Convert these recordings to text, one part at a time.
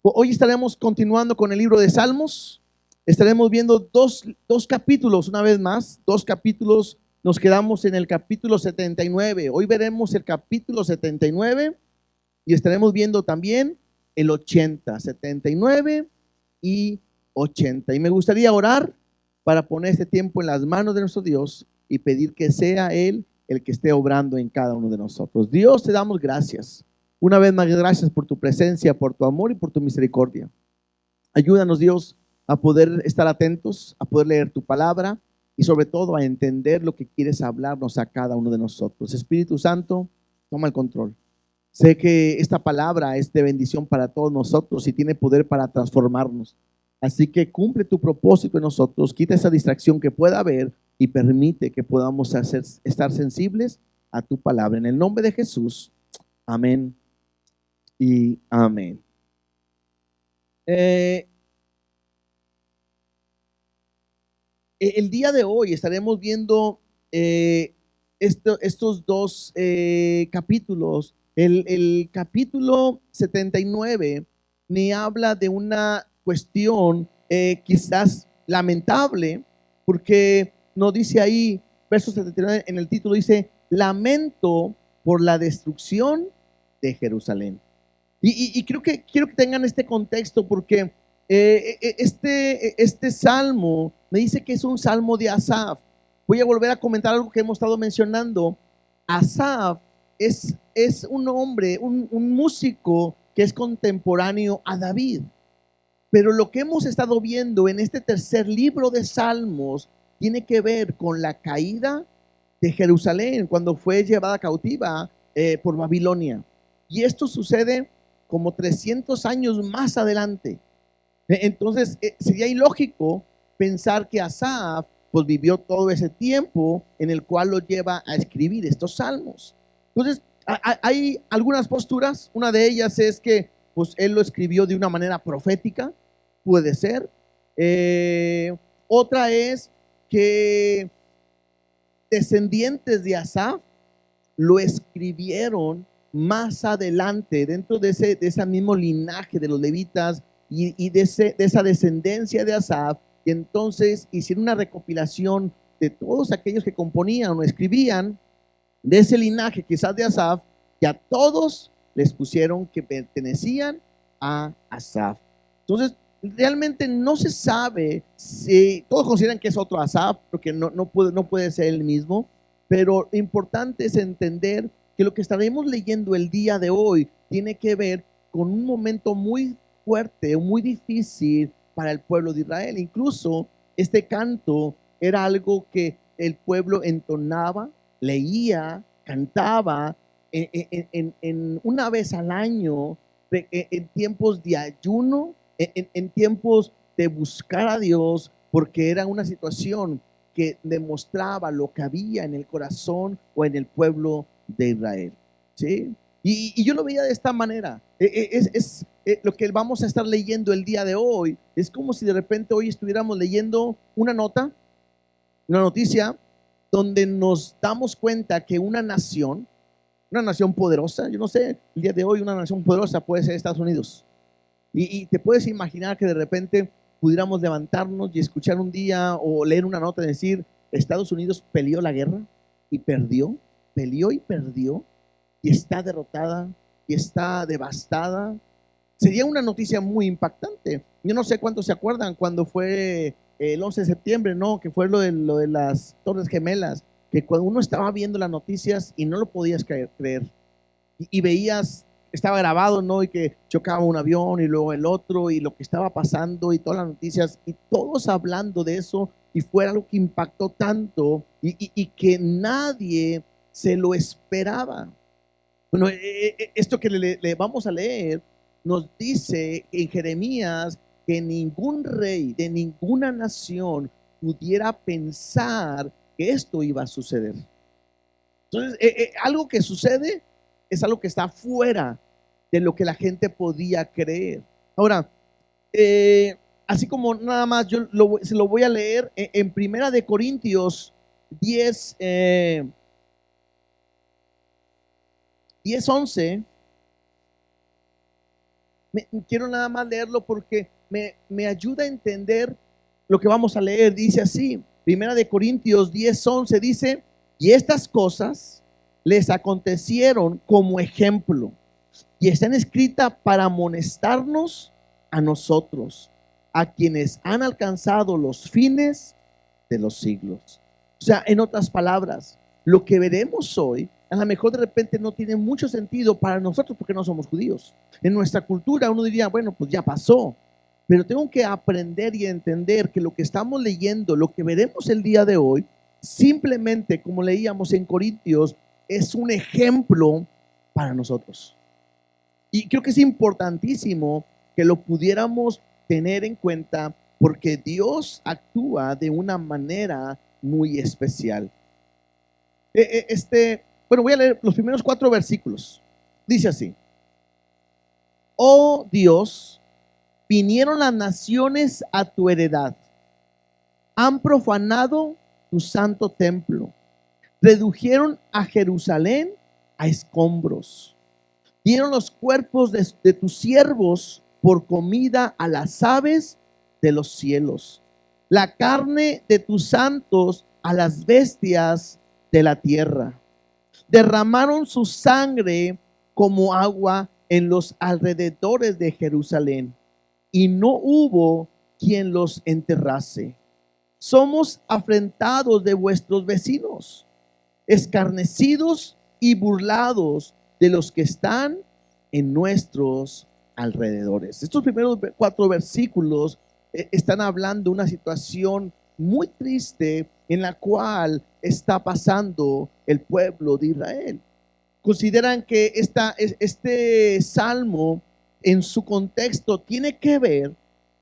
Hoy estaremos continuando con el libro de Salmos. Estaremos viendo dos capítulos una vez más, dos capítulos. Nos quedamos en el capítulo 79. Hoy veremos el capítulo 79 y estaremos viendo también el 80, 79 y 80. Y me gustaría orar para poner este tiempo en las manos de nuestro Dios y pedir que sea Él el que esté obrando en cada uno de nosotros. Dios, te damos gracias. Una vez más, gracias por tu presencia, por tu amor y por tu misericordia. Ayúdanos, Dios, a poder estar atentos, a poder leer tu palabra y sobre todo a entender lo que quieres hablarnos a cada uno de nosotros. Espíritu Santo, toma el control. Sé que esta palabra es de bendición para todos nosotros y tiene poder para transformarnos. Así que cumple tu propósito en nosotros, quita esa distracción que pueda haber y permite que podamos estar sensibles a tu palabra. En el nombre de Jesús, amén y amén. El día de hoy estaremos viendo estos dos capítulos. El capítulo 79 me habla de una cuestión quizás lamentable, porque nos dice ahí, verso 79 en el título, dice: lamento por la destrucción de Jerusalén. Y quiero que tengan este contexto porque este salmo me dice que es un salmo de Asaf. Voy a volver a comentar algo que hemos estado mencionando. Asaf es un hombre, un músico que es contemporáneo a David. Pero lo que hemos estado viendo en este tercer libro de Salmos tiene que ver con la caída de Jerusalén cuando fue llevada cautiva por Babilonia. Y esto sucede como 300 años más adelante. Entonces sería ilógico pensar que Asaf pues vivió todo ese tiempo en el cual lo lleva a escribir estos salmos. Entonces hay algunas posturas. Una de ellas es que pues él lo escribió de una manera profética, puede ser. Otra es que descendientes de Asaf lo escribieron más adelante dentro de ese mismo linaje de los levitas y de esa descendencia de Asaf, y entonces hicieron una recopilación de todos aquellos que componían o escribían de ese linaje quizás de Asaf, y a todos les pusieron que pertenecían a Asaf. Entonces realmente no se sabe si todos consideran que es otro Asaf, porque no puede ser el mismo. Pero lo importante es entender que lo que estaremos leyendo el día de hoy tiene que ver con un momento muy fuerte, muy difícil para el pueblo de Israel. Incluso este canto era algo que el pueblo entonaba, leía, cantaba en una vez al año, en tiempos de ayuno, en tiempos de buscar a Dios, porque era una situación que demostraba lo que había en el corazón o en el pueblo de Israel. ¿Sí? Y yo lo veía de esta manera. Lo que vamos a estar leyendo el día de hoy es como si de repente hoy estuviéramos leyendo una noticia donde nos damos cuenta que una nación poderosa, yo no sé, el día de hoy una nación poderosa puede ser Estados Unidos. Y te puedes imaginar que de repente pudiéramos levantarnos y escuchar un día o leer una nota y decir: Estados Unidos peleó la guerra y perdió, peleó y perdió, y está derrotada y está devastada. Sería una noticia muy impactante. Yo no sé cuántos se acuerdan cuando fue el 11 de septiembre, ¿no? Que fue lo de las Torres Gemelas, que cuando uno estaba viendo las noticias y no lo podías creer. Y veías, estaba grabado, ¿no? Y que chocaba un avión y luego el otro, y lo que estaba pasando y todas las noticias, y todos hablando de eso, y fue algo que impactó tanto y que nadie se lo esperaba. Bueno, esto que le vamos a leer nos dice en Jeremías que ningún rey de ninguna nación pudiera pensar que esto iba a suceder. Entonces, algo que sucede es algo que está fuera de lo que la gente podía creer. Ahora, así como nada más, se lo voy a leer en Primera de Corintios 10, 10:11. Quiero nada más leerlo porque me ayuda a entender lo que vamos a leer. Dice así, Primera de Corintios 10:11 dice, y estas cosas les acontecieron como ejemplo y están escritas para amonestarnos a nosotros, a quienes han alcanzado los fines de los siglos. O sea, en otras palabras, lo que veremos hoy a lo mejor de repente no tiene mucho sentido para nosotros porque no somos judíos. En nuestra cultura uno diría, bueno, pues ya pasó, pero tengo que aprender y entender que lo que estamos leyendo, lo que veremos el día de hoy, simplemente como leíamos en Corintios, es un ejemplo para nosotros. Y creo que es importantísimo que lo pudiéramos tener en cuenta porque Dios actúa de una manera muy especial. Bueno, voy a leer los primeros 4 versículos. Dice así: oh Dios, vinieron las naciones a tu heredad, han profanado tu santo templo, redujeron a Jerusalén a escombros, dieron los cuerpos de tus siervos por comida a las aves de los cielos, la carne de tus santos a las bestias de la tierra. Derramaron su sangre como agua en los alrededores de Jerusalén, y no hubo quien los enterrase. Somos afrentados de vuestros vecinos, escarnecidos y burlados de los que están en nuestros alrededores. Estos primeros 4 versículos están hablando de una situación muy triste en la cual está pasando el pueblo de Israel. Consideran que este salmo en su contexto tiene que ver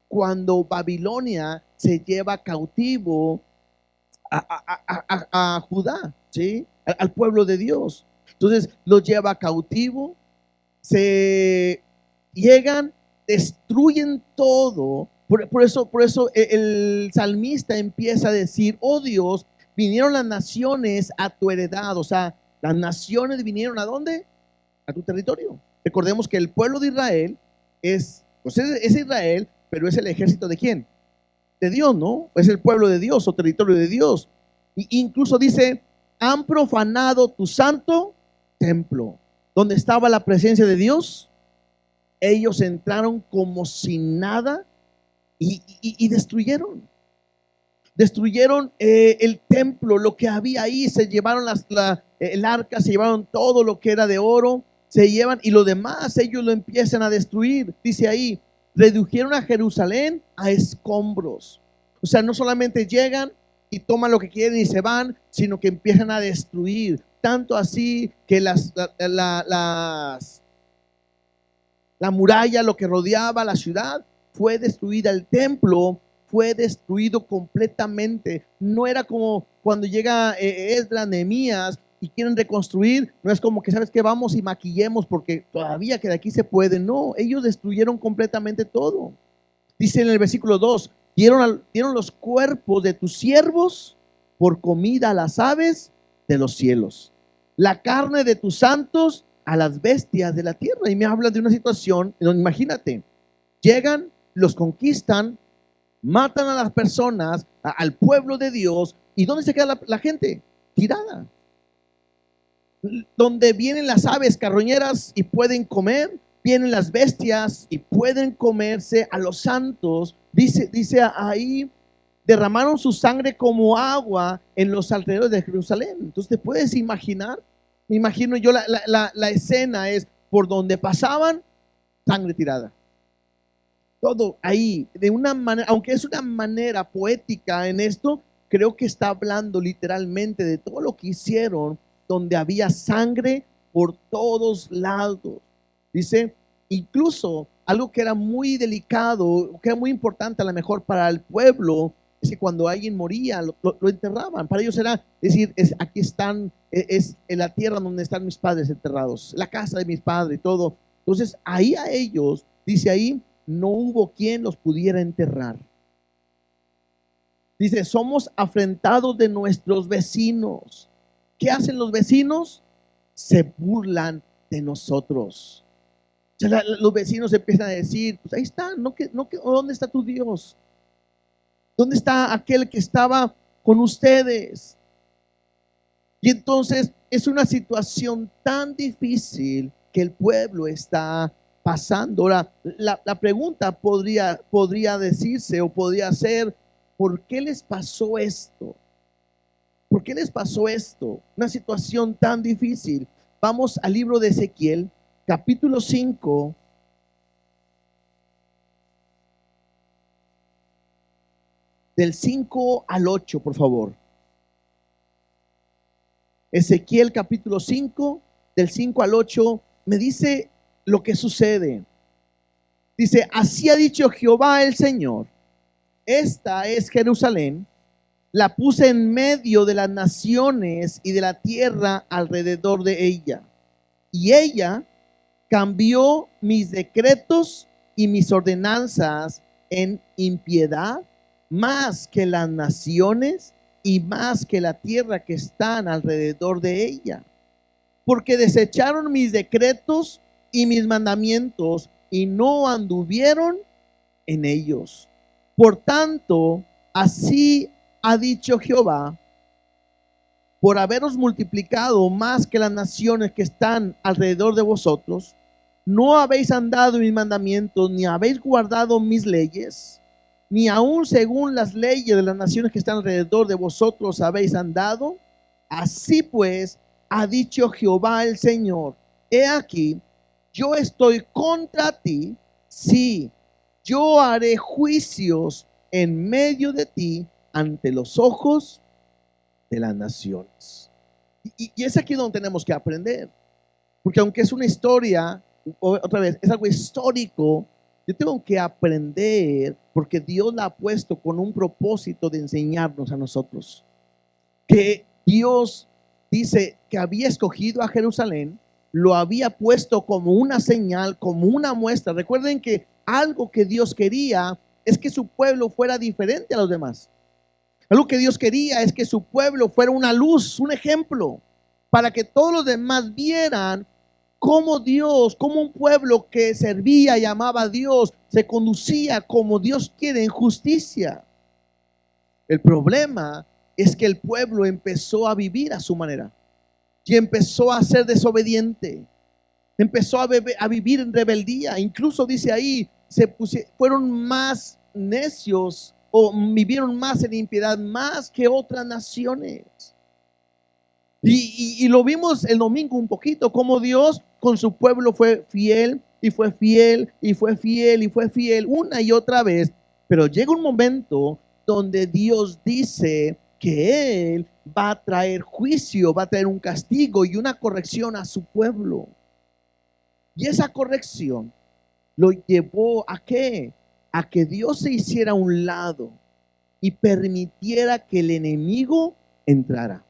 cuando Babilonia se lleva cautivo a Judá, ¿sí? Al pueblo de Dios. Entonces los lleva cautivo, se llegan, destruyen todo. Por eso el salmista empieza a decir, oh Dios, vinieron las naciones a tu heredad. O sea, las naciones vinieron ¿a dónde? A tu territorio. Recordemos que el pueblo de Israel es Israel, pero es el ejército ¿de quién? De Dios, ¿no? Es el pueblo de Dios o territorio de Dios. Y incluso dice, han profanado tu santo templo. Donde estaba la presencia de Dios, ellos entraron como si nada y destruyeron. Destruyeron el templo, lo que había ahí, se llevaron el arca, se llevaron todo lo que era de oro, se llevan y lo demás ellos lo empiezan a destruir. Dice ahí, redujeron a Jerusalén a escombros. O sea, no solamente llegan y toman lo que quieren y se van, sino que empiezan a destruir. Tanto así que la muralla, lo que rodeaba la ciudad, fue destruida. El templo fue destruido completamente. No era como cuando llega Esdras, Nehemías y quieren reconstruir. No es como que, ¿sabes qué? Vamos y maquillemos porque todavía que de aquí se puede. No, ellos destruyeron completamente todo. Dice en el versículo 2, dieron los cuerpos de tus siervos por comida a las aves de los cielos, la carne de tus santos a las bestias de la tierra. Y me habla de una situación donde, imagínate, llegan, los conquistan, matan a las personas, al pueblo de Dios. ¿Y dónde se queda la gente? Tirada. Donde vienen las aves carroñeras y pueden comer, vienen las bestias y pueden comerse a los santos. Dice ahí, derramaron su sangre como agua en los alrededores de Jerusalén. Entonces te puedes imaginar, me imagino yo la escena es por donde pasaban, sangre tirada. Todo ahí, de una manera, aunque es una manera poética en esto, creo que está hablando literalmente de todo lo que hicieron, donde había sangre por todos lados. Dice, incluso algo que era muy delicado, que era muy importante a lo mejor para el pueblo, es que cuando alguien moría, lo enterraban. Para ellos era decir, aquí están, es en la tierra donde están mis padres enterrados, la casa de mis padres y todo. Entonces, ahí a ellos, dice ahí, no hubo quien los pudiera enterrar. Dice, somos afrentados de nuestros vecinos. ¿Qué hacen los vecinos? Se burlan de nosotros. sea, los vecinos empiezan a decir, pues ahí está, ¿dónde está tu Dios? ¿Dónde está aquel que estaba con ustedes? Y entonces es una situación tan difícil que el pueblo está pasando. Ahora, la pregunta podría decirse o podría ser, ¿por qué les pasó esto? ¿Por qué les pasó esto? Una situación tan difícil. Vamos al libro de Ezequiel, capítulo 5. Del 5 al 8, por favor. Ezequiel capítulo 5, del 5 al 8, me dice lo que sucede. Dice, así ha dicho Jehová el Señor, esta es Jerusalén, la puse en medio de las naciones y de la tierra alrededor de ella. Y ella cambió mis decretos y mis ordenanzas en impiedad, más que las naciones y más que la tierra que están alrededor de ella. Porque desecharon mis decretos y mis mandamientos y no anduvieron en ellos. Por tanto, así ha dicho Jehová, por haberos multiplicado más que las naciones que están alrededor de vosotros, no habéis andado en mis mandamientos, ni habéis guardado mis leyes, ni aun según las leyes de las naciones que están alrededor de vosotros habéis andado. Así pues, ha dicho Jehová el Señor, he aquí, yo estoy contra ti, sí, yo haré juicios en medio de ti ante los ojos de las naciones. Y es aquí donde tenemos que aprender, porque aunque es una historia, otra vez, es algo histórico, yo tengo que aprender porque Dios la ha puesto con un propósito de enseñarnos a nosotros. Que Dios dice que había escogido a Jerusalén, lo había puesto como una señal, como una muestra. Recuerden que algo que Dios quería es que su pueblo fuera diferente a los demás. Algo que Dios quería es que su pueblo fuera una luz, un ejemplo, para que todos los demás vieran cómo Dios, como un pueblo que servía y amaba a Dios, se conducía como Dios quiere en justicia. El problema es que el pueblo empezó a vivir a su manera y empezó a ser desobediente, empezó a vivir en rebeldía. Incluso dice ahí, fueron más necios o vivieron más en impiedad, más que otras naciones. Y lo vimos el domingo un poquito, como Dios con su pueblo fue fiel y fue fiel y fue fiel y fue fiel una y otra vez. Pero llega un momento donde Dios dice que Él va a traer juicio, va a traer un castigo y una corrección a su pueblo. Y esa corrección lo llevó ¿a qué? A que Dios se hiciera a un lado y permitiera que el enemigo entrara.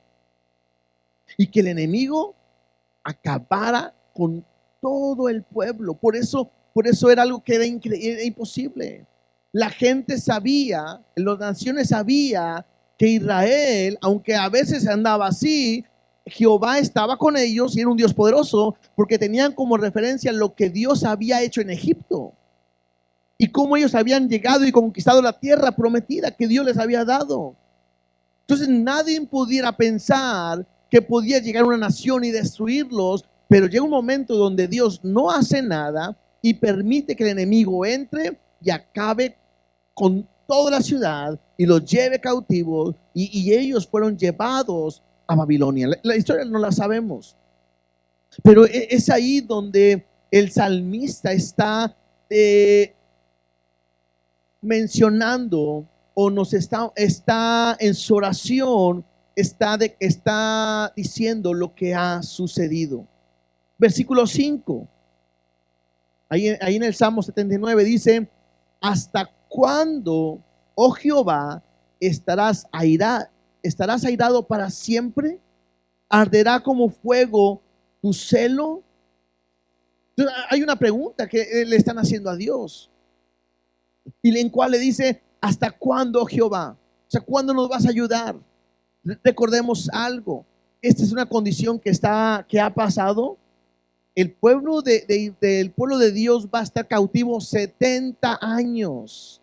Y que el enemigo acabara con todo el pueblo. Por eso era algo que era imposible. La gente sabía, las naciones sabía que Israel, aunque a veces andaba así, Jehová estaba con ellos y era un Dios poderoso, porque tenían como referencia lo que Dios había hecho en Egipto y cómo ellos habían llegado y conquistado la tierra prometida que Dios les había dado. Entonces nadie pudiera pensar que podía llegar una nación y destruirlos, pero llega un momento donde Dios no hace nada y permite que el enemigo entre y acabe con toda la ciudad y los lleve cautivos, y ellos fueron llevados a Babilonia. La historia no la sabemos, pero es ahí donde el salmista está mencionando, o nos está en su oración, está diciendo lo que ha sucedido. Versículo 5, ahí en el Salmo 79 dice: ¿hasta cuándo, oh Jehová, estarás airado para siempre? ¿Arderá como fuego tu celo? Entonces, hay una pregunta que le están haciendo a Dios, y en cual le dice: ¿hasta cuándo, Jehová? O sea, ¿cuándo nos vas a ayudar? Recordemos algo, esta es una condición que ha pasado El pueblo del pueblo de Dios va a estar cautivo 70 años.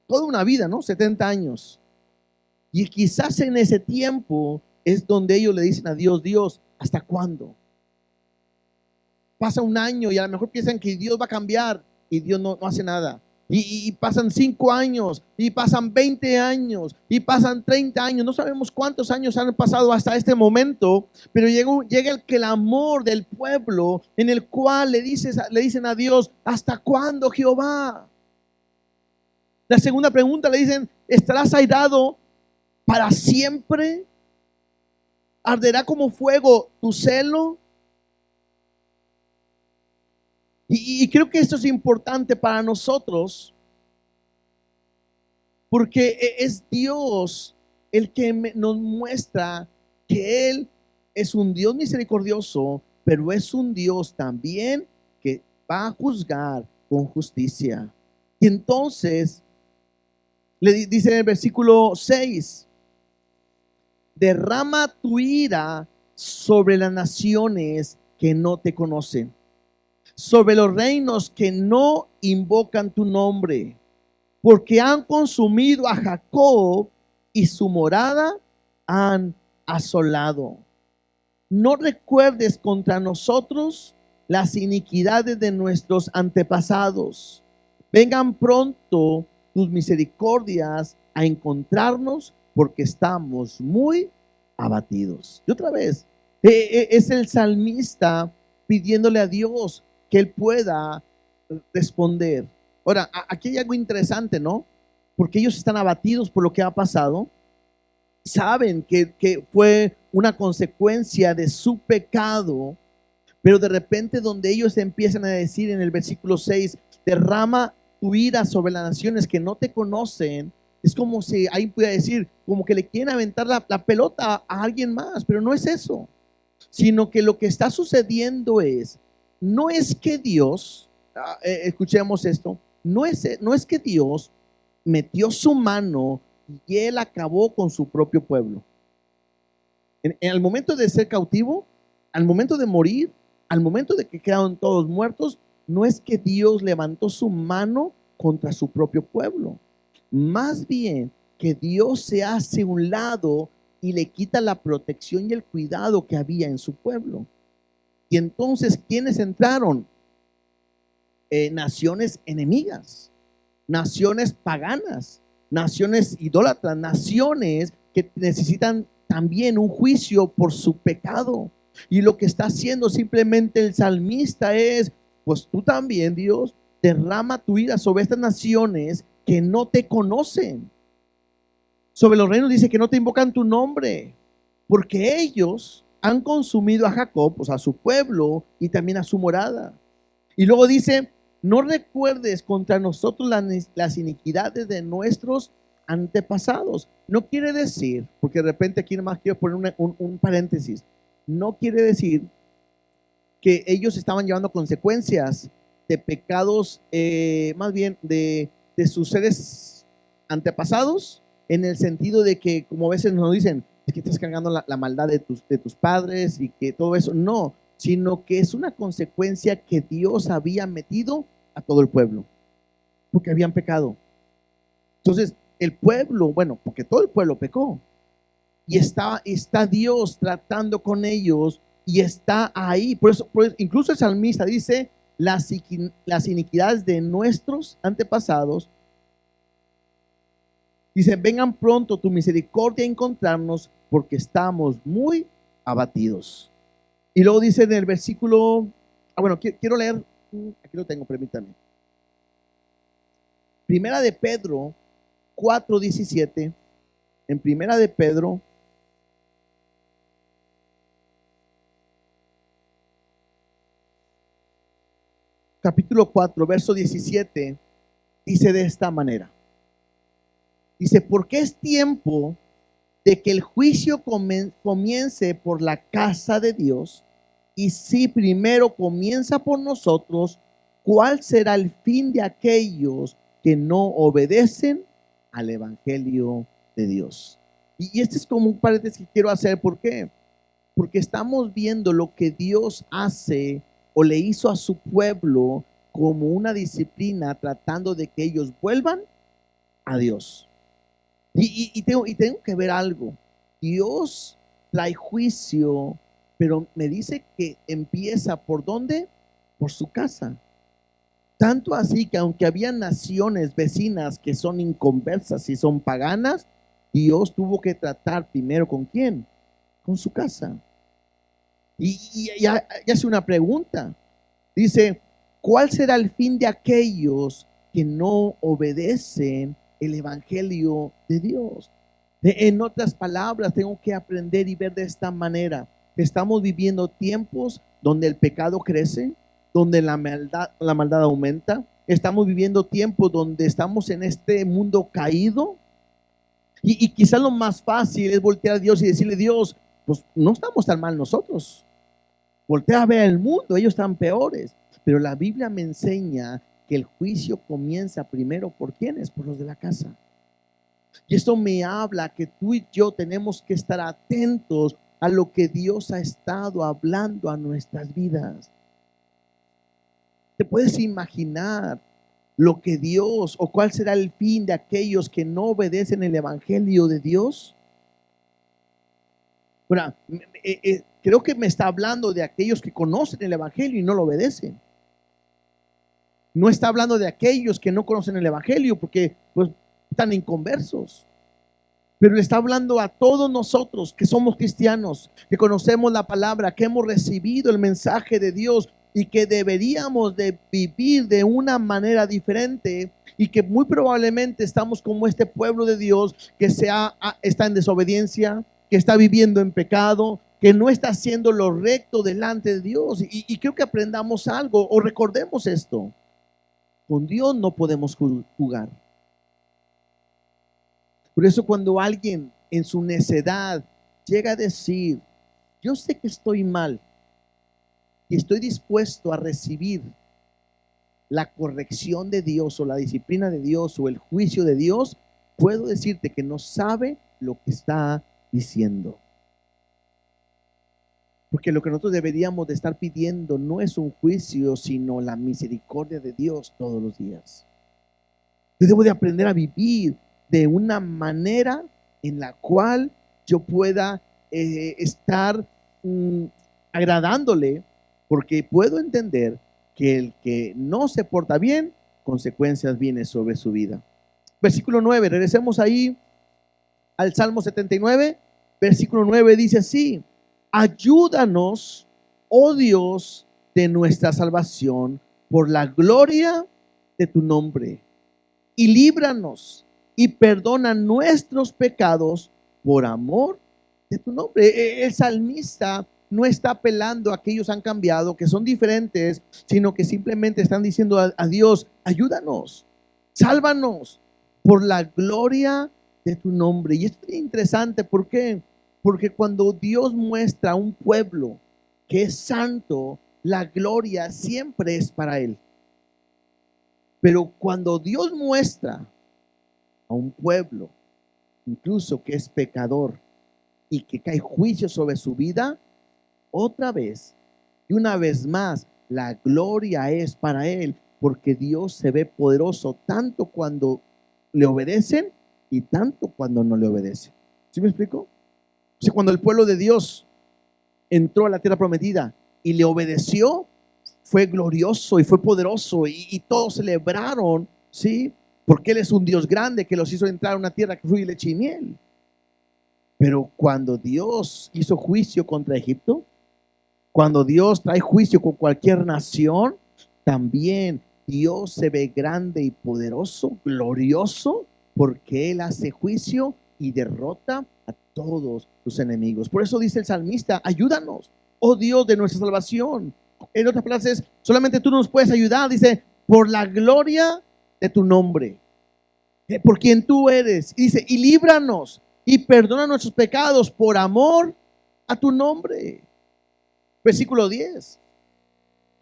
Toda una vida, ¿no? 70 años. Y quizás en ese tiempo es donde ellos le dicen a Dios, Dios, ¿hasta cuándo? Pasa un año y a lo mejor piensan que Dios va a cambiar y Dios no hace nada. Y pasan 5 años, y pasan 20 años, y pasan 30 años. No sabemos cuántos años han pasado hasta este momento, pero llega el clamor del pueblo en el cual le dicen a Dios, ¿hasta cuándo, Jehová? La segunda pregunta le dicen, ¿estarás airado para siempre? ¿Arderá como fuego tu celo? Y creo que esto es importante para nosotros porque es Dios el que nos muestra que Él es un Dios misericordioso, pero es un Dios también que va a juzgar con justicia. Y entonces le dice en el versículo 6, derrama tu ira sobre las naciones que no te conocen, sobre los reinos que no invocan tu nombre, porque han consumido a Jacob y su morada han asolado. No recuerdes contra nosotros las iniquidades de nuestros antepasados. Vengan pronto tus misericordias a encontrarnos, porque estamos muy abatidos. Y otra vez, es el salmista pidiéndole a Dios que Él pueda responder. Ahora, aquí hay algo interesante, ¿no? Porque ellos están abatidos por lo que ha pasado. Saben que fue una consecuencia de su pecado, pero de repente donde ellos empiezan a decir en el versículo 6, derrama tu ira sobre las naciones que no te conocen, es como si ahí pudiera decir, como que le quieren aventar la pelota a alguien más, pero no es eso, sino que lo que está sucediendo no es que Dios, escuchemos esto, no es que Dios metió su mano y Él acabó con su propio pueblo. En el momento de ser cautivo, al momento de morir, al momento de que quedaron todos muertos, no es que Dios levantó su mano contra su propio pueblo. Más bien que Dios se hace un lado y le quita la protección y el cuidado que había en su pueblo. Y entonces, ¿quiénes entraron? Naciones enemigas, naciones paganas, naciones idólatras, naciones que necesitan también un juicio por su pecado. Y lo que está haciendo simplemente el salmista es, pues tú también, Dios, derrama tu ira sobre estas naciones que no te conocen. Sobre los reinos dice que no te invocan tu nombre, porque ellos han consumido a Jacob, o sea, a su pueblo y también a su morada. Y luego dice, no recuerdes contra nosotros las iniquidades de nuestros antepasados. No quiere decir, porque de repente aquí nomás quiero poner un paréntesis, no quiere decir que ellos estaban llevando consecuencias de pecados, más bien de sus seres antepasados, en el sentido de que, como a veces nos dicen, es que estás cargando la maldad de tus padres y que todo eso, no, sino que es una consecuencia que Dios había metido a todo el pueblo, porque habían pecado. Entonces, el pueblo, bueno, porque todo el pueblo pecó, y está Dios tratando con ellos, y está ahí. Por eso incluso el salmista dice, las iniquidades de nuestros antepasados, dice, vengan pronto tu misericordia a encontrarnos, porque estamos muy abatidos. Y luego dice en el versículo, bueno, quiero leer, aquí lo tengo, permítanme. Primera de Pedro 4:17, en Primera de Pedro, capítulo 4, verso 17, dice de esta manera. Dice, porque es tiempo de que el juicio comience por la casa de Dios, y si primero comienza por nosotros, ¿cuál será el fin de aquellos que no obedecen al evangelio de Dios? Y este es como un paréntesis que quiero hacer. ¿Por qué? porque estamos viendo lo que Dios hace o le hizo a su pueblo como una disciplina tratando de que ellos vuelvan a Dios. Tengo que ver algo. Dios trae juicio, pero me dice que empieza ¿por dónde? Por su casa. Tanto así que aunque había naciones vecinas que son inconversas y son paganas, Dios tuvo que tratar primero ¿con quién? Con su casa. Y hace una pregunta. Dice, ¿cuál será el fin de aquellos que no obedecen el evangelio de Dios? En otras palabras, tengo que aprender y ver de esta manera. Estamos viviendo tiempos donde el pecado crece, donde la maldad aumenta. Estamos viviendo tiempos donde estamos en este mundo caído. Y quizás lo más fácil es voltear a Dios y decirle, Dios, pues no estamos tan mal nosotros. Voltea a ver el mundo, ellos están peores. Pero la Biblia me enseña que el juicio comienza primero ¿por quiénes? Por los de la casa. Y esto me habla que tú y yo tenemos que estar atentos a lo que Dios ha estado hablando a nuestras vidas. ¿Te puedes imaginar lo que Dios o cuál será el fin de aquellos que no obedecen el evangelio de Dios? Bueno, creo que me está hablando de aquellos que conocen el evangelio y no lo obedecen. No está hablando de aquellos que no conocen el evangelio porque pues están inconversos. Pero le está hablando a todos nosotros que somos cristianos, que conocemos la palabra, que hemos recibido el mensaje de Dios y que deberíamos de vivir de una manera diferente, y que muy probablemente estamos como este pueblo de Dios que está en desobediencia, que está viviendo en pecado, que no está haciendo lo recto delante de Dios. Y creo que aprendamos algo o recordemos esto. Con Dios no podemos jugar. Por eso cuando alguien en su necedad llega a decir, yo sé que estoy mal y estoy dispuesto a recibir la corrección de Dios o la disciplina de Dios o el juicio de Dios, puedo decirte que no sabe lo que está diciendo. Porque lo que nosotros deberíamos de estar pidiendo no es un juicio, sino la misericordia de Dios todos los días. Yo debo de aprender a vivir de una manera en la cual yo pueda estar agradándole, porque puedo entender que el que no se porta bien, consecuencias vienen sobre su vida. Versículo 9, regresemos ahí al Salmo 79, versículo 9 dice así: ayúdanos, oh Dios de nuestra salvación, por la gloria de tu nombre, y líbranos y perdona nuestros pecados por amor de tu nombre. El salmista no está apelando a aquellos que han cambiado, que son diferentes, sino que simplemente están diciendo a Dios, ayúdanos, sálvanos por la gloria de tu nombre. Y esto es interesante, ¿por qué? Porque cuando Dios muestra a un pueblo que es santo, la gloria siempre es para él. Pero cuando Dios muestra a un pueblo, incluso que es pecador y que cae juicio sobre su vida, otra vez y una vez más, la gloria es para él, porque Dios se ve poderoso tanto cuando le obedecen y tanto cuando no le obedecen. ¿Sí me explico? O sea, cuando el pueblo de Dios entró a la tierra prometida y le obedeció, fue glorioso y fue poderoso, y todos celebraron, ¿sí? Porque Él es un Dios grande que los hizo entrar a una tierra que fluye leche y miel. Pero cuando Dios hizo juicio contra Egipto, cuando Dios trae juicio con cualquier nación, también Dios se ve grande y poderoso, glorioso, porque Él hace juicio y derrota a todos sus enemigos. Por eso dice el salmista, ayúdanos, oh Dios de nuestra salvación. En otras palabras, solamente tú nos puedes ayudar, dice, por la gloria de tu nombre, por quien tú eres. Y dice, y líbranos y perdona nuestros pecados por amor a tu nombre. Versículo 10.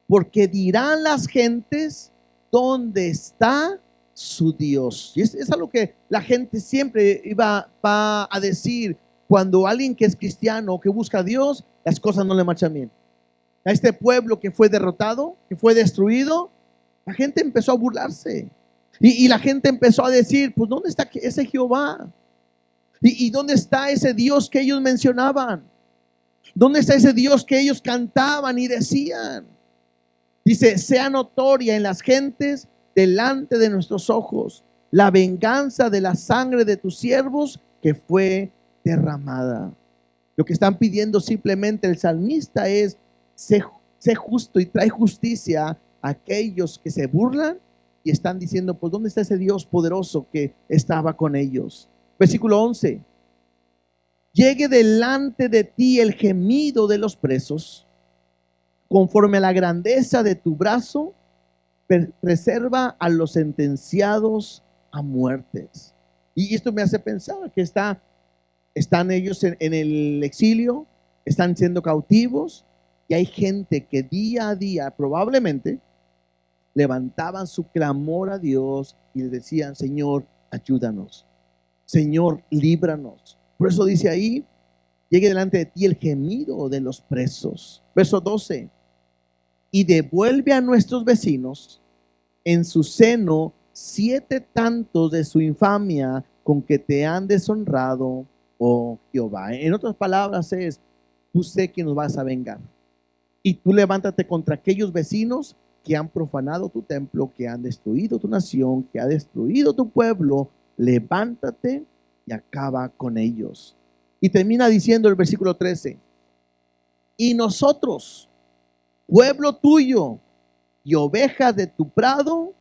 Porque dirán las gentes, ¿dónde está su Dios? Y es algo que la gente siempre va a decir. cuando alguien que es cristiano, que busca a Dios, las cosas no le marchan bien. A este pueblo que fue derrotado, que fue destruido, la gente empezó a burlarse. Y la gente empezó a decir, pues ¿dónde está ese Jehová? ¿Y dónde está ese Dios que ellos mencionaban? ¿Dónde está ese Dios que ellos cantaban y decían? Dice, sea notoria en las gentes delante de nuestros ojos la venganza de la sangre de tus siervos que fue derramada. Lo que están pidiendo simplemente el salmista es, sé justo y trae justicia a aquellos que se burlan y están diciendo, pues ¿dónde está ese Dios poderoso que estaba con ellos? Versículo 11. Llegue delante de ti el gemido de los presos, conforme a la grandeza de tu brazo, preserva a los sentenciados a muertes. Y esto me hace pensar que están ellos en el exilio, están siendo cautivos, y hay gente que día a día probablemente levantaban su clamor a Dios y le decían, Señor, ayúdanos, Señor, líbranos. Por eso dice ahí, llegue delante de ti el gemido de los presos. Verso 12. Y devuelve a nuestros vecinos en su seno 7 tantos de su infamia con que te han deshonrado, oh Jehová. En otras palabras es, tú sé que nos vas a vengar. Y tú levántate contra aquellos vecinos que han profanado tu templo, que han destruido tu nación, que ha destruido tu pueblo. Levántate y acaba con ellos. Y termina diciendo el versículo 13. Y nosotros, pueblo tuyo y ovejas de tu prado,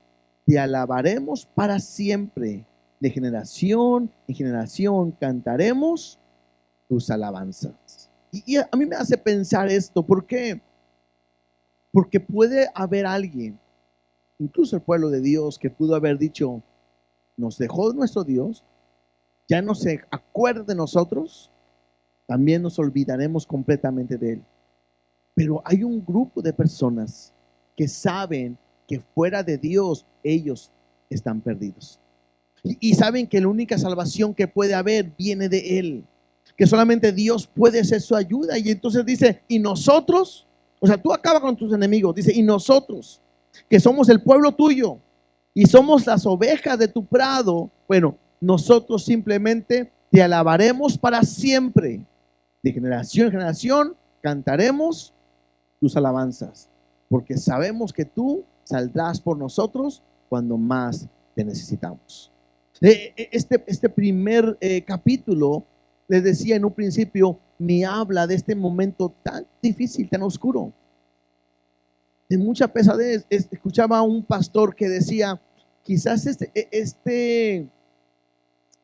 te alabaremos para siempre. De generación en generación cantaremos tus alabanzas. Y a mí me hace pensar esto. ¿Por qué? Porque puede haber alguien, incluso el pueblo de Dios, que pudo haber dicho, nos dejó nuestro Dios, ya no se acuerda de nosotros, también nos olvidaremos completamente de Él. Pero hay un grupo de personas que saben que fuera de Dios ellos están perdidos. Y saben que la única salvación que puede haber viene de Él. Que solamente Dios puede ser su ayuda. Y entonces dice, y nosotros, o sea, tú acabas con tus enemigos. Dice, y nosotros, que somos el pueblo tuyo y somos las ovejas de tu prado, bueno, nosotros simplemente te alabaremos para siempre. De generación en generación cantaremos tus alabanzas, porque sabemos que tú saldrás por nosotros cuando más te necesitamos. Este primer capítulo, les decía en un principio, me habla de este momento tan difícil, tan oscuro, de mucha pesadez. Escuchaba a un pastor que decía, quizás este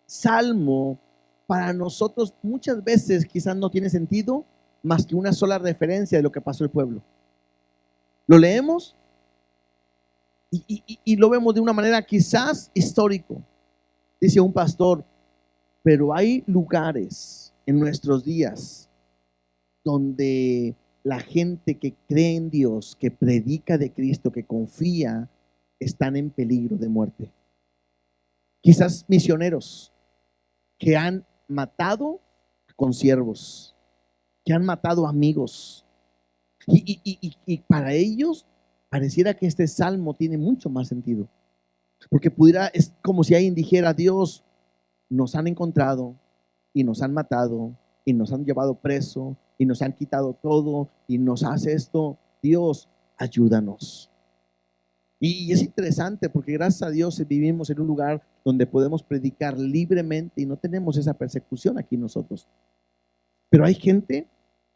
salmo para nosotros muchas veces quizás no tiene sentido más que una sola referencia de lo que pasó el pueblo. Lo leemos y lo vemos de una manera quizás histórico. Dice un pastor, pero hay lugares en nuestros días donde la gente que cree en Dios, que predica de Cristo, que confía, están en peligro de muerte. Quizás misioneros que han matado a consiervos, que han matado amigos. Y para ellos pareciera que este salmo tiene mucho más sentido. Porque es como si alguien dijera, Dios, nos han encontrado y nos han matado y nos han llevado preso y nos han quitado todo y nos hace esto. Dios, ayúdanos. Y es interesante porque gracias a Dios vivimos en un lugar donde podemos predicar libremente y no tenemos esa persecución aquí nosotros. Pero hay gente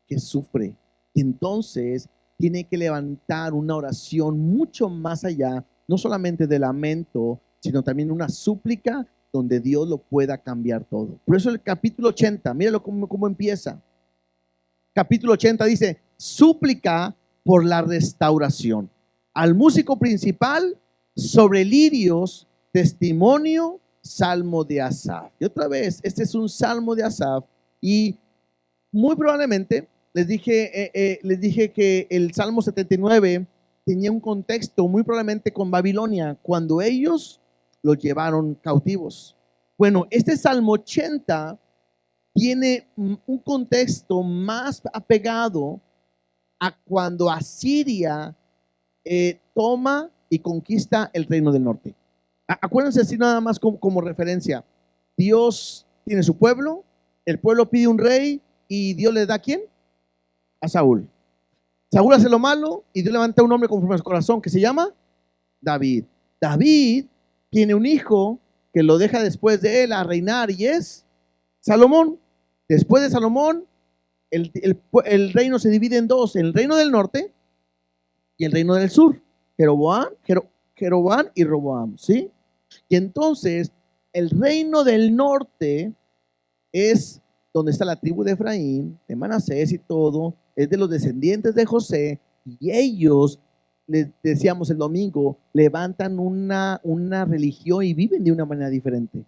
que sufre y entonces tiene que levantar una oración mucho más allá, no solamente de lamento, sino también una súplica donde Dios lo pueda cambiar todo. Por eso el capítulo 80, míralo cómo empieza. Capítulo 80 dice, súplica por la restauración. Al músico principal, sobre lirios, testimonio, salmo de Asaf. Y otra vez, este es un salmo de Asaf. Y muy probablemente, les dije que el Salmo 79 tenía un contexto muy probablemente con Babilonia, cuando ellos los llevaron cautivos. Bueno, este Salmo 80 tiene un contexto más apegado a cuando Asiria toma y conquista el reino del norte. Acuérdense así nada más como referencia. Dios tiene su pueblo, el pueblo pide un rey y Dios le da ¿a quién? A Saúl. Saúl hace lo malo y Dios levanta un hombre conforme a su corazón que se llama David. David tiene un hijo que lo deja después de él a reinar y es Salomón. Después de Salomón, el reino se divide en dos: el reino del norte y el reino del sur. Jeroboam y Roboam, ¿sí? Y entonces el reino del norte es donde está la tribu de Efraín, de Manasés y todo, es de los descendientes de José, y ellos, les decíamos el domingo, levantan una religión y viven de una manera diferente.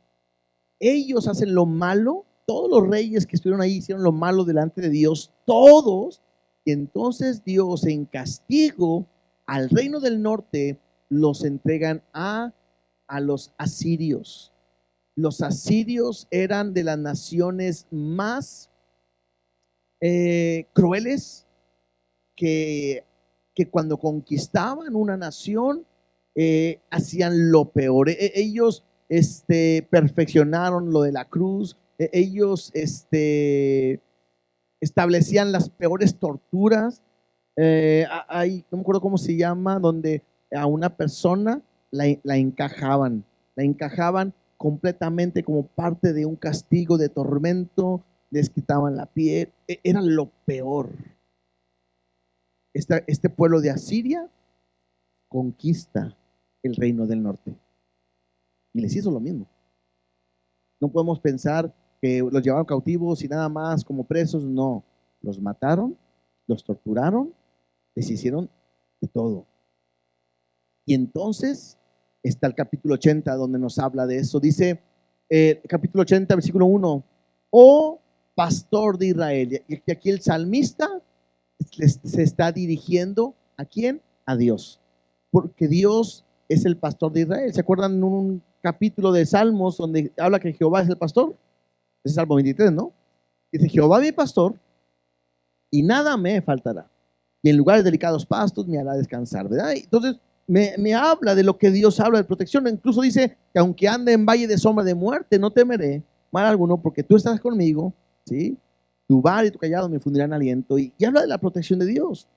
Ellos hacen lo malo, todos los reyes que estuvieron ahí hicieron lo malo delante de Dios, todos, y entonces Dios en castigo al reino del norte los entregan a los asirios. Los asirios eran de las naciones más crueles que cuando conquistaban una nación hacían lo peor. Ellos perfeccionaron lo de la cruz. Ellos establecían las peores torturas. No me acuerdo cómo se llama, donde a una persona la encajaban completamente como parte de un castigo de tormento, les quitaban la piel, era lo peor. Este pueblo de Asiria conquista el reino del norte y les hizo lo mismo. No podemos pensar que los llevaron cautivos y nada más como presos, no, los mataron, los torturaron, les hicieron de todo. Y entonces está el capítulo 80 donde nos habla de eso. Dice capítulo 80, versículo 1: oh pastor de Israel. Y aquí el salmista se está dirigiendo ¿a quién? A Dios, porque Dios es el pastor de Israel. ¿Se acuerdan en un capítulo de Salmos donde habla que Jehová es el pastor? Es Salmo 23, ¿no? Dice: Jehová mi pastor y nada me faltará, y en lugares delicados pastos me hará descansar, ¿verdad? Entonces me habla de lo que Dios habla de protección. Incluso dice que aunque ande en valle de sombra de muerte, no temeré mal alguno, porque tú estás conmigo, ¿sí? Tu vara y tu callado me infundirán aliento. Y habla de la protección de Dios.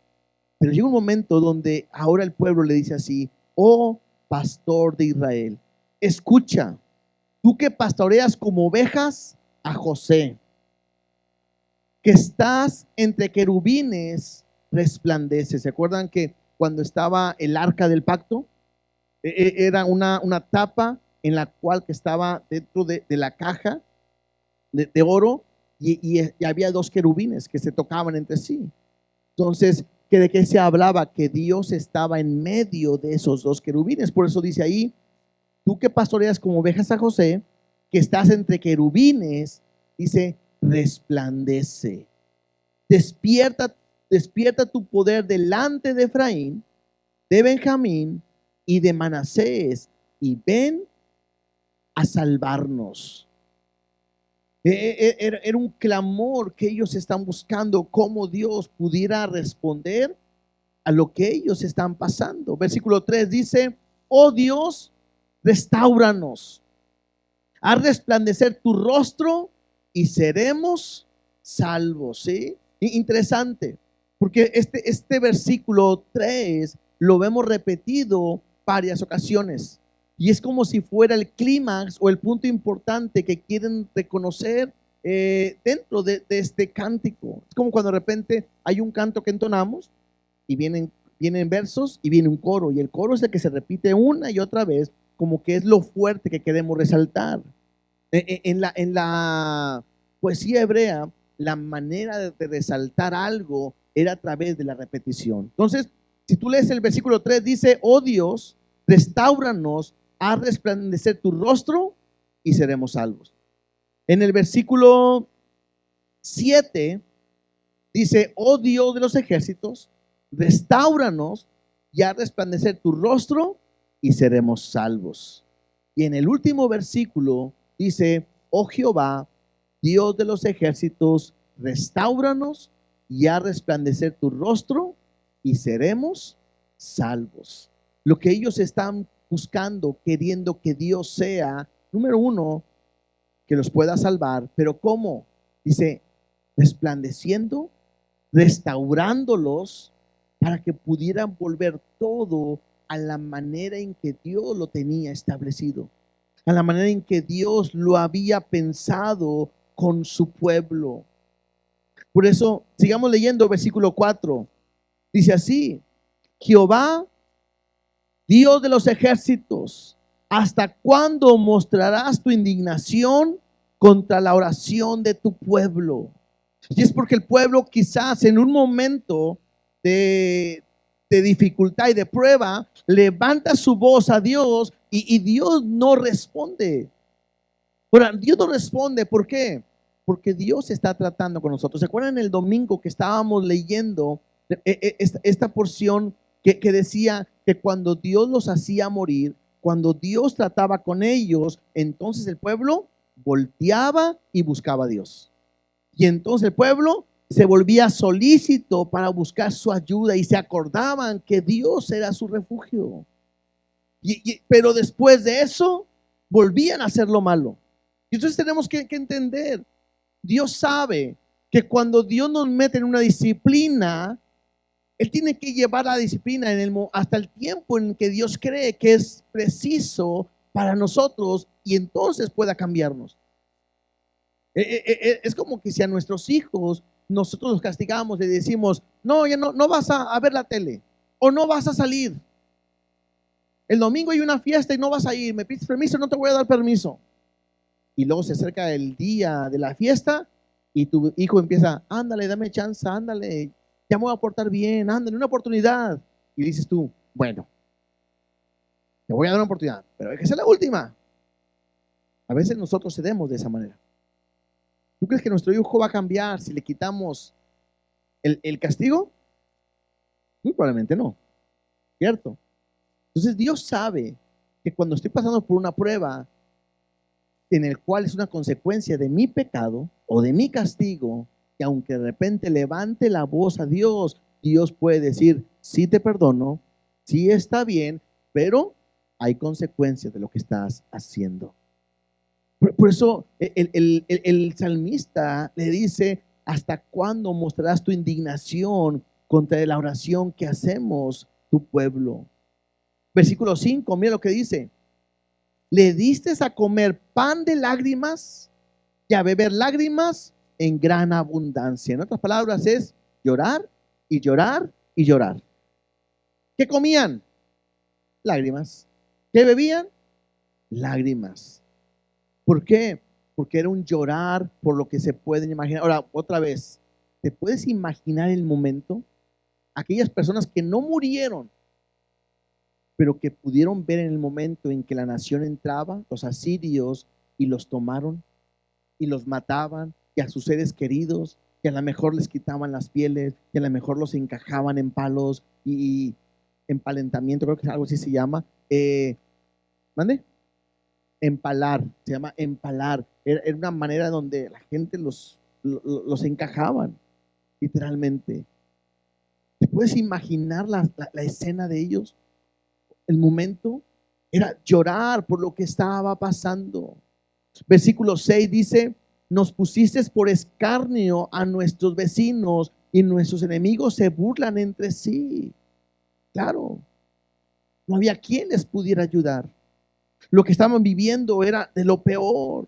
Pero llega un momento donde ahora el pueblo le dice así: oh pastor de Israel, escucha, tú que pastoreas como ovejas a José, que estás entre querubines, resplandece. ¿Se acuerdan que cuando estaba el arca del pacto, era una tapa en la cual que estaba dentro de la caja de oro y había dos querubines que se tocaban entre sí? Entonces, ¿de qué se hablaba? Que Dios estaba en medio de esos dos querubines. Por eso dice ahí: tú que pastoreas como ovejas a José, que estás entre querubines, dice, resplandece. Despierta tu poder delante de Efraín, de Benjamín y de Manasés, y ven a salvarnos. Era un clamor que ellos están buscando, cómo Dios pudiera responder a lo que ellos están pasando. Versículo 3 dice: oh Dios, restáuranos, haz resplandecer tu rostro y seremos salvos. ¿Sí? Interesante, porque este versículo 3 lo vemos repetido varias ocasiones. Y es como si fuera el clímax o el punto importante que quieren reconocer dentro de este cántico. Es como cuando de repente hay un canto que entonamos y vienen versos y viene un coro. Y el coro es el que se repite una y otra vez, como que es lo fuerte que queremos resaltar. En la poesía hebrea, la manera de resaltar algo era a través de la repetición. Entonces, si tú lees el versículo 3, dice: oh Dios, restáuranos, haz resplandecer tu rostro y seremos salvos. En el versículo 7 dice: oh Dios de los ejércitos, restáuranos y haz resplandecer tu rostro y seremos salvos. Y en el último versículo dice: oh Jehová, Dios de los ejércitos, restáuranos y haz resplandecer tu rostro y seremos salvos. Lo que ellos están buscando, queriendo que Dios sea, número uno, que los pueda salvar, pero ¿cómo? Dice, resplandeciendo, restaurándolos para que pudieran volver todo a la manera en que Dios lo tenía establecido, a la manera en que Dios lo había pensado con su pueblo. Por eso, sigamos leyendo versículo 4. Dice así: Jehová, Dios de los ejércitos, ¿hasta cuándo mostrarás tu indignación contra la oración de tu pueblo? Y es porque el pueblo quizás en un momento de dificultad y de prueba levanta su voz a Dios y Dios no responde. Ahora, Dios no responde, ¿por qué? Porque Dios está tratando con nosotros. ¿Se acuerdan el domingo que estábamos leyendo esta porción que decía que cuando Dios los hacía morir, cuando Dios trataba con ellos, entonces el pueblo volteaba y buscaba a Dios? Y entonces el pueblo se volvía solícito para buscar su ayuda y se acordaban que Dios era su refugio. Pero después de eso, volvían a hacer lo malo. Y entonces tenemos que entender, Dios sabe que cuando Dios nos mete en una disciplina, Él tiene que llevar la disciplina hasta el tiempo en que Dios cree que es preciso para nosotros y entonces pueda cambiarnos. Es como que si a nuestros hijos nosotros los castigamos, le decimos, no, ya no vas a ver la tele o no vas a salir. El domingo hay una fiesta y no vas a ir, me pides permiso, no te voy a dar permiso. Y luego se acerca el día de la fiesta y tu hijo empieza, ándale, dame chance, ándale, ya me voy a portar bien, ándale, una oportunidad. Y dices tú, bueno, te voy a dar una oportunidad, pero hay que ser la última. A veces nosotros cedemos de esa manera. ¿Tú crees que nuestro hijo va a cambiar si le quitamos el castigo? Muy probablemente no, ¿cierto? Entonces Dios sabe que cuando estoy pasando por una prueba en el cual es una consecuencia de mi pecado o de mi castigo, que aunque de repente levante la voz a Dios, Dios puede decir, sí te perdono, sí está bien, pero hay consecuencias de lo que estás haciendo. Por eso el salmista le dice, ¿hasta cuándo mostrarás tu indignación contra la oración que hacemos tu pueblo? Versículo 5, mira lo que dice. Le diste a comer pan de lágrimas y a beber lágrimas en gran abundancia. En otras palabras es llorar y llorar y llorar. ¿Qué comían? Lágrimas. ¿Qué bebían? Lágrimas. ¿Por qué? Porque era un llorar por lo que se pueden imaginar. Ahora, otra vez, ¿te puedes imaginar el momento? Aquellas personas que no murieron, pero que pudieron ver en el momento en que la nación entraba, los asirios, y los tomaron y los mataban, y a sus seres queridos, y a lo mejor les quitaban las pieles, y a lo mejor los encajaban en palos y empalentamiento, creo que algo así se llama. ¿Mande? Empalar, se llama empalar. Era una manera donde la gente los encajaban, literalmente. ¿Te puedes imaginar la escena de ellos? El momento era llorar por lo que estaba pasando. Versículo 6 dice, nos pusiste por escarnio a nuestros vecinos y nuestros enemigos se burlan entre sí. Claro, no había quien les pudiera ayudar. Lo que estaban viviendo era de lo peor.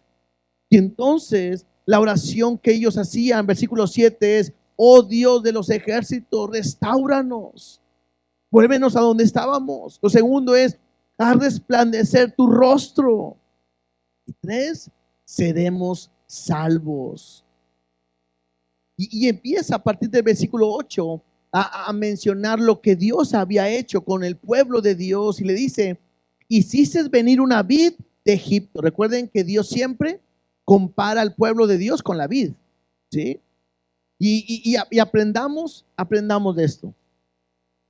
Y entonces la oración que ellos hacían, versículo 7 es, oh Dios de los ejércitos, restáuranos, vuélvenos a donde estábamos. Lo segundo es, haz resplandecer tu rostro. Y 3, seremos salvos. Y empieza a partir del versículo 8 a mencionar lo que Dios había hecho con el pueblo de Dios y le dice, hiciste venir una vid de Egipto. Recuerden que Dios siempre compara al pueblo de Dios con la vid, ¿sí? Y aprendamos de esto.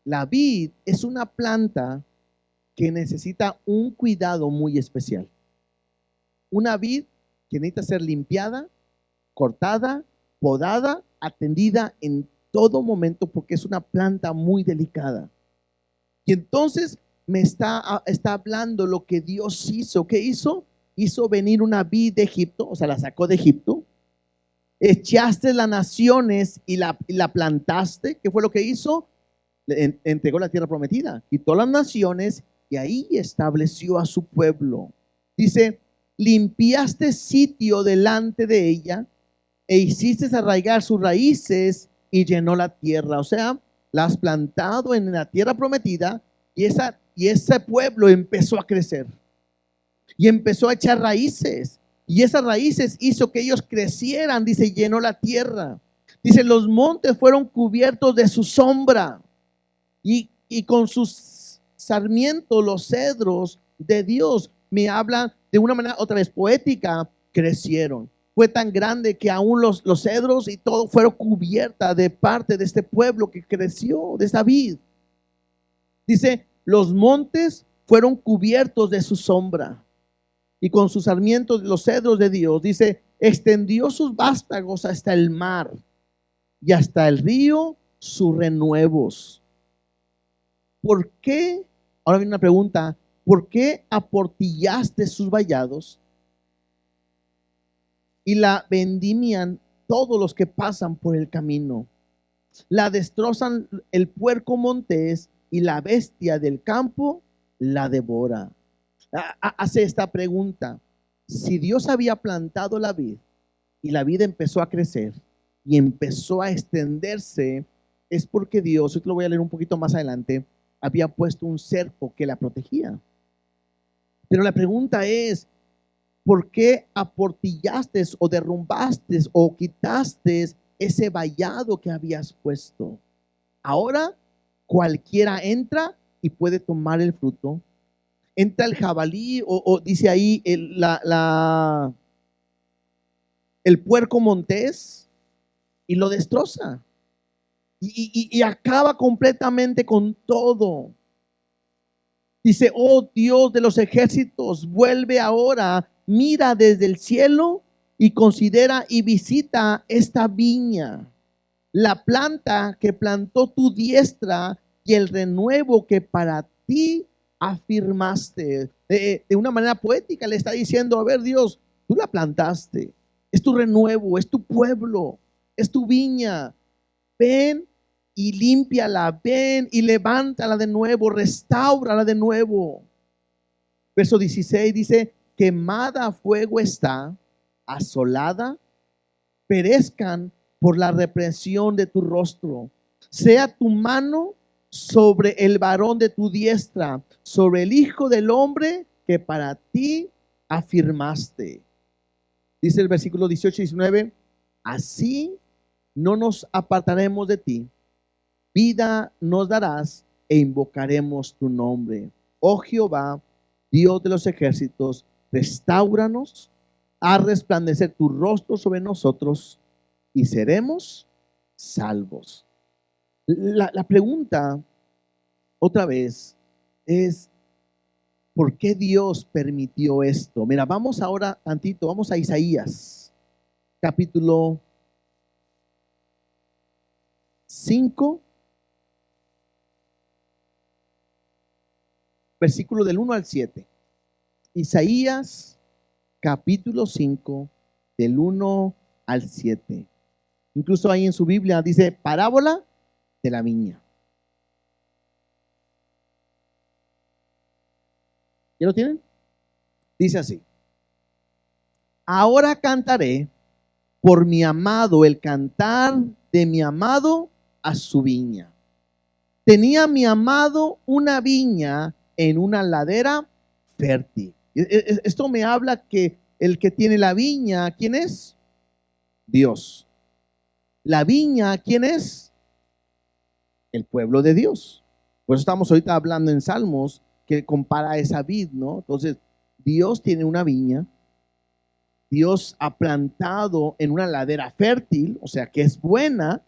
La vid es una planta que necesita un cuidado muy especial. Una vid que necesita ser limpiada, cortada, podada, atendida en todo momento porque es una planta muy delicada. Y entonces me está hablando lo que Dios hizo. ¿Qué hizo? Hizo venir una vid de Egipto, o sea, la sacó de Egipto. Echaste las naciones y la plantaste. ¿Qué fue lo que hizo? Entregó la tierra prometida, quitó las naciones y ahí estableció a su pueblo. Dice, limpiaste sitio delante de ella e hiciste arraigar sus raíces y llenó la tierra. O sea, la has plantado en la tierra prometida y ese pueblo empezó a crecer y empezó a echar raíces. Y esas raíces hizo que ellos crecieran, dice, llenó la tierra. Dice, los montes fueron cubiertos de su sombra y con sus sarmientos, los cedros de Dios, me hablan de una manera otra vez poética, crecieron. Fue tan grande que aún los cedros y todo fueron cubiertas de parte de este pueblo que creció, de esta vid. Dice, los montes fueron cubiertos de su sombra y con sus sarmientos, los cedros de Dios. Dice, extendió sus vástagos hasta el mar y hasta el río sus renuevos. ¿Por qué? Ahora viene una pregunta. ¿Por qué aportillaste sus vallados y la vendimian todos los que pasan por el camino? La destrozan el puerco montés y la bestia del campo la devora. Hace esta pregunta. Si Dios había plantado la vid y la vid empezó a crecer y empezó a extenderse, es porque Dios, yo te lo voy a leer un poquito más adelante, había puesto un cerco que la protegía. Pero la pregunta es, ¿por qué aportillaste o derrumbaste o quitaste ese vallado que habías puesto? Ahora cualquiera entra y puede tomar el fruto. Entra el jabalí o dice ahí el puerco montés y lo destroza. Y acaba completamente con todo. Dice, oh Dios de los ejércitos, vuelve ahora, mira desde el cielo y considera y visita esta viña, la planta que plantó tu diestra y el renuevo que para ti afirmaste. De una manera poética le está diciendo, a ver Dios, tú la plantaste, es tu renuevo, es tu pueblo, es tu viña. Ven y límpiala, ven y levántala de nuevo, restáurala de nuevo. Verso 16 dice, quemada a fuego está, asolada, perezcan por la represión de tu rostro. Sea tu mano sobre el varón de tu diestra, sobre el hijo del hombre que para ti afirmaste. Dice el versículo 18 y 19, así no nos apartaremos de ti. Vida nos darás e invocaremos tu nombre. Oh Jehová, Dios de los ejércitos, restáuranos, haz resplandecer tu rostro sobre nosotros y seremos salvos. La pregunta otra vez es, ¿por qué Dios permitió esto? Mira, vamos ahora tantito, vamos a Isaías, capítulo 5, versículo del 1 al 7. Isaías capítulo 5, del 1 al 7. Incluso ahí en su Biblia dice parábola de la viña. ¿Ya lo tienen? Dice así: ahora cantaré por mi amado, el cantar de mi amado a su viña. Tenía mi amado una viña en una ladera fértil. Esto me habla que el que tiene la viña, ¿quién es? Dios. La viña, ¿quién es? El pueblo de Dios. Por eso estamos ahorita hablando en Salmos que compara esa vid, ¿no? Entonces, Dios tiene una viña. Dios ha plantado en una ladera fértil, o sea que es buena,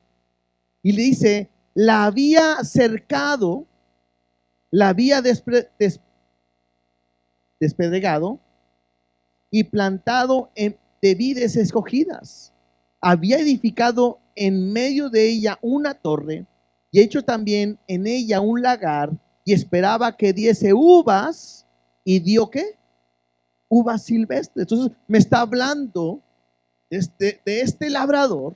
y le dice, la había cercado, la había despedregado y plantado de vides escogidas. había edificado en medio de ella una torre y hecho también en ella un lagar y esperaba que diese uvas y dio ¿qué? Uvas silvestres. Entonces me está hablando de este labrador,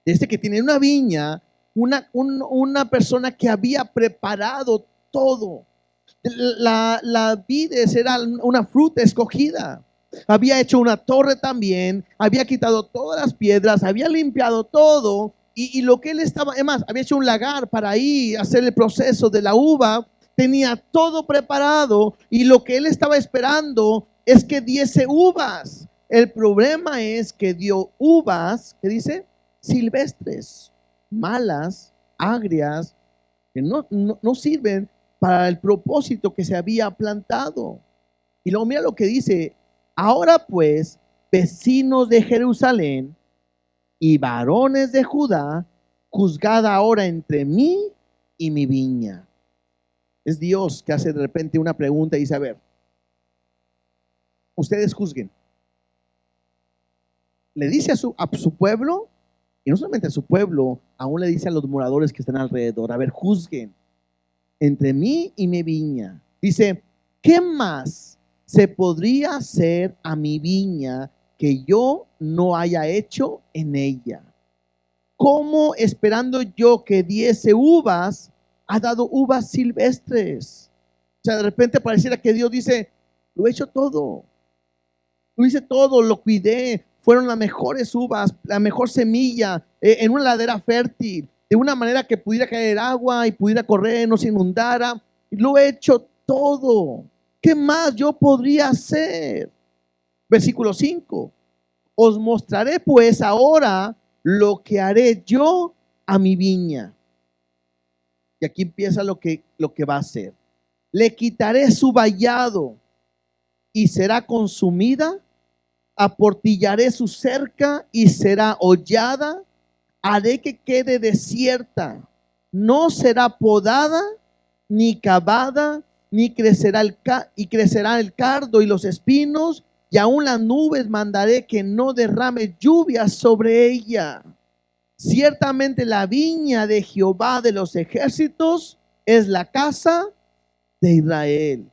de este que tiene una viña, una persona que había preparado todo. La vides era una fruta escogida. Había hecho una torre también, había quitado todas las piedras, había limpiado todo. Y lo que él estaba, además, había hecho un lagar para ahí hacer el proceso de la uva. Tenía todo preparado y lo que él estaba esperando es que diese uvas. El problema es que dio uvas, ¿qué dice? Silvestres, malas, agrias, que no sirven para el propósito que se había plantado. Y luego mira lo que dice: ahora pues, vecinos de Jerusalén y varones de Judá, juzgad ahora entre mí y mi viña. Es Dios que hace de repente una pregunta y dice: a ver, ustedes juzguen. Le dice a su pueblo, y no solamente a su pueblo, aún le dice a los moradores que están alrededor: a ver, juzguen entre mí y mi viña. Dice: ¿qué más se podría hacer a mi viña que yo no haya hecho en ella? ¿Cómo, esperando yo que diese uvas, ha dado uvas silvestres? O sea, de repente pareciera que Dios dice: lo he hecho todo, lo hice todo, lo cuidé, fueron las mejores uvas, la mejor semilla, en una ladera fértil, de una manera que pudiera caer agua y pudiera correr, no se inundara. Lo he hecho todo. ¿Qué más yo podría hacer? Versículo 5. Os mostraré pues ahora lo que haré yo a mi viña. Y aquí empieza lo que va a hacer. Le quitaré su vallado y será consumida. Aportillaré su cerca y será hollada. Haré que quede desierta. No será podada ni cavada, ni crecerá crecerá el cardo y los espinos, y aún las nubes mandaré que no derrame lluvia sobre ella. Ciertamente la viña de Jehová de los ejércitos es la casa de Israel,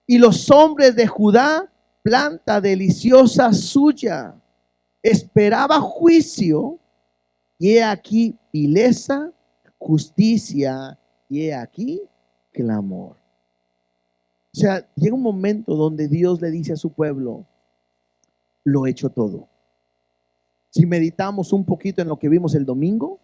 y los hombres de Judá planta deliciosa suya. Esperaba juicio, y he aquí vileza, justicia, y he aquí clamor. O sea, llega un momento donde Dios le dice a su pueblo: lo he hecho todo. Si meditamos un poquito en lo que vimos el domingo,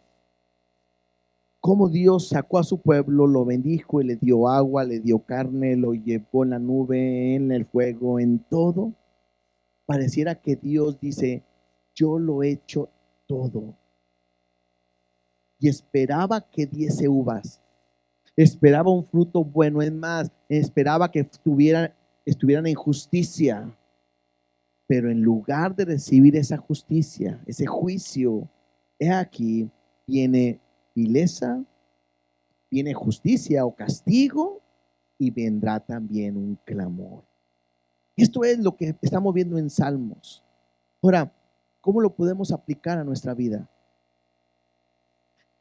cómo Dios sacó a su pueblo, lo bendijo y le dio agua, le dio carne, lo llevó en la nube, en el fuego, en todo. Pareciera que Dios dice: yo lo he hecho todo. Y esperaba que diese uvas, esperaba un fruto bueno. Es más, esperaba que estuvieran en justicia. Pero en lugar de recibir esa justicia, ese juicio, he aquí viene vileza, viene justicia o castigo, y vendrá también un clamor. Esto es lo que estamos viendo en Salmos. Ahora, ¿cómo lo podemos aplicar a nuestra vida?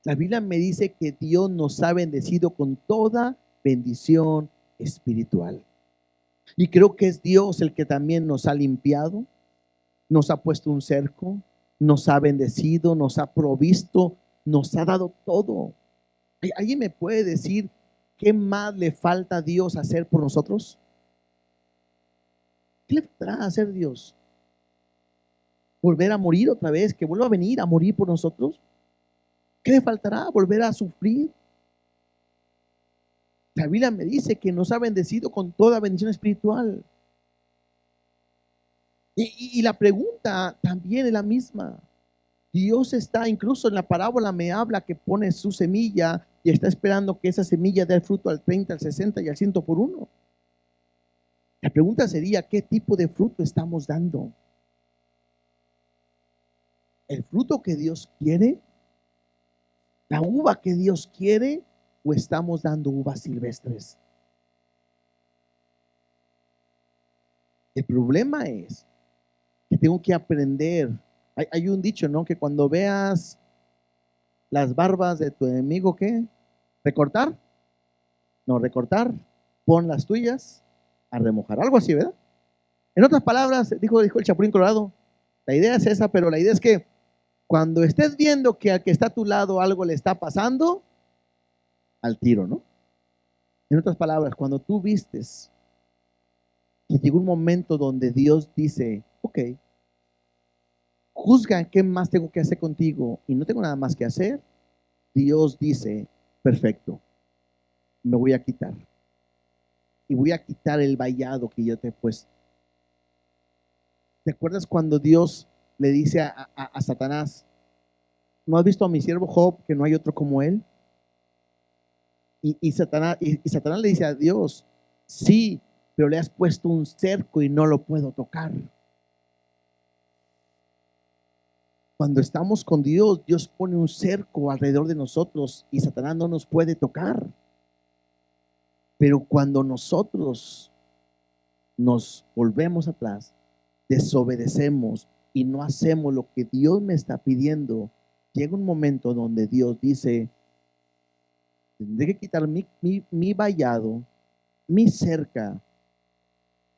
La Biblia me dice que Dios nos ha bendecido con toda bendición espiritual. Y creo que es Dios el que también nos ha limpiado, nos ha puesto un cerco, nos ha bendecido, nos ha provisto, nos ha dado todo. ¿Alguien me puede decir qué más le falta a Dios hacer por nosotros? ¿Qué le faltará hacer Dios? ¿Volver a morir otra vez? ¿Que vuelva a venir a morir por nosotros? ¿Qué le faltará? ¿Volver a sufrir? La Biblia me dice que nos ha bendecido con toda bendición espiritual. Y la pregunta también es la misma. Dios está, incluso en la parábola me habla que pone su semilla y está esperando que esa semilla dé el fruto al 30, al 60 y al 100 por uno. La pregunta sería: ¿qué tipo de fruto estamos dando? ¿El fruto que Dios quiere? ¿La uva que Dios quiere? ¿O estamos dando uvas silvestres? El problema es que tengo que aprender Hay un dicho, ¿no? Que cuando veas las barbas de tu enemigo, ¿qué? ¿Recortar? No, recortar, pon las tuyas a remojar. Algo así, ¿verdad? En otras palabras, dijo el Chapulín Colorado, la idea es esa, pero la idea es que cuando estés viendo que al que está a tu lado algo le está pasando, al tiro, ¿no? En otras palabras, cuando tú vistes que llegó un momento donde Dios dice, ok, juzga qué más tengo que hacer contigo y no tengo nada más que hacer, Dios dice, perfecto, me voy a quitar. Y voy a quitar el vallado que yo te he puesto. ¿Te acuerdas cuando Dios le dice a Satanás, ¿no has visto a mi siervo Job, que no hay otro como él? Y Satanás le dice a Dios, sí, pero le has puesto un cerco y no lo puedo tocar. Cuando estamos con Dios, Dios pone un cerco alrededor de nosotros y Satanás no nos puede tocar. Pero cuando nosotros nos volvemos atrás, desobedecemos y no hacemos lo que Dios me está pidiendo, llega un momento donde Dios dice, tendré que quitar mi vallado, mi cerca,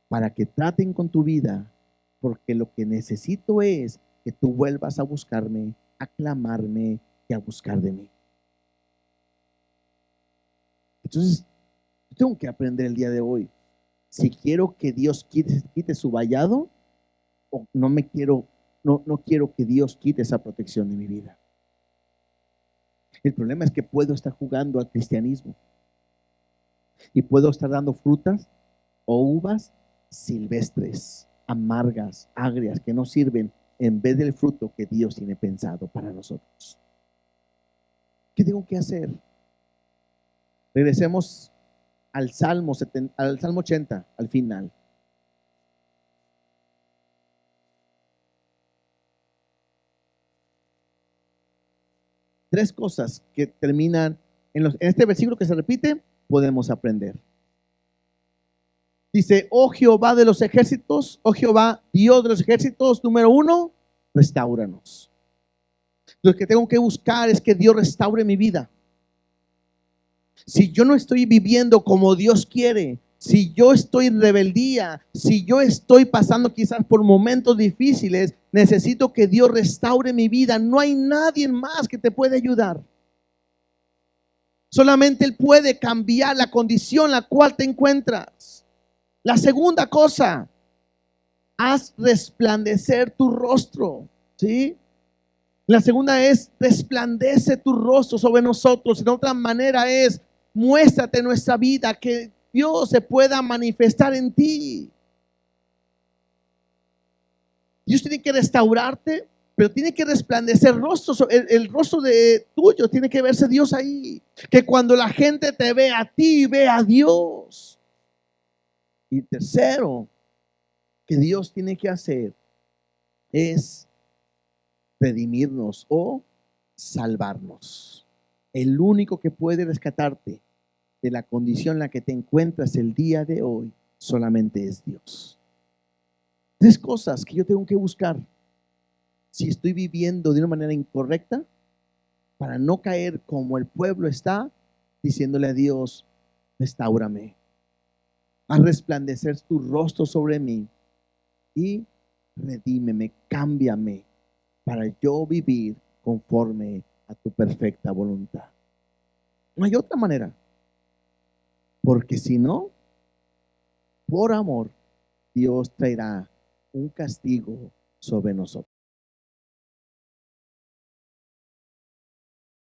para que traten con tu vida, porque lo que necesito es que tú vuelvas a buscarme, a clamarme y a buscar de mí. Entonces, yo tengo que aprender el día de hoy. Si quiero que Dios quite su vallado, o no quiero que Dios quite esa protección de mi vida. El problema es que puedo estar jugando al cristianismo y puedo estar dando frutas o uvas silvestres, amargas, agrias, que no sirven en vez del fruto que Dios tiene pensado para nosotros. ¿Qué tengo que hacer? Regresemos al Salmo 80, al final. Tres cosas que terminan en este versículo que se repite, podemos aprender. Dice, oh Jehová de los ejércitos, oh Jehová, Dios de los ejércitos, número uno, restáuranos. Lo que tengo que buscar es que Dios restaure mi vida. Si yo no estoy viviendo como Dios quiere, si yo estoy en rebeldía, si yo estoy pasando quizás por momentos difíciles, necesito que Dios restaure mi vida. No hay nadie más que te pueda ayudar. Solamente Él puede cambiar la condición en la cual te encuentras. La segunda cosa, haz resplandecer tu rostro, ¿sí? La segunda es, resplandece tu rostro sobre nosotros. De otra manera es, muéstrate en nuestra vida, que Dios se pueda manifestar en ti. Dios tiene que restaurarte, pero tiene que resplandecer el rostro de tuyo, tiene que verse Dios ahí. Que cuando la gente te ve a ti, ve a Dios. Y tercero, que Dios tiene que hacer es redimirnos o salvarnos. El único que puede rescatarte de la condición en la que te encuentras el día de hoy solamente es Dios. Tres cosas que yo tengo que buscar si estoy viviendo de una manera incorrecta para no caer como el pueblo está diciéndole a Dios, restáurame, haz resplandecer tu rostro sobre mí y redímeme, cámbiame para yo vivir conforme a tu perfecta voluntad. No hay otra manera, porque si no, por amor, Dios traerá un castigo sobre nosotros.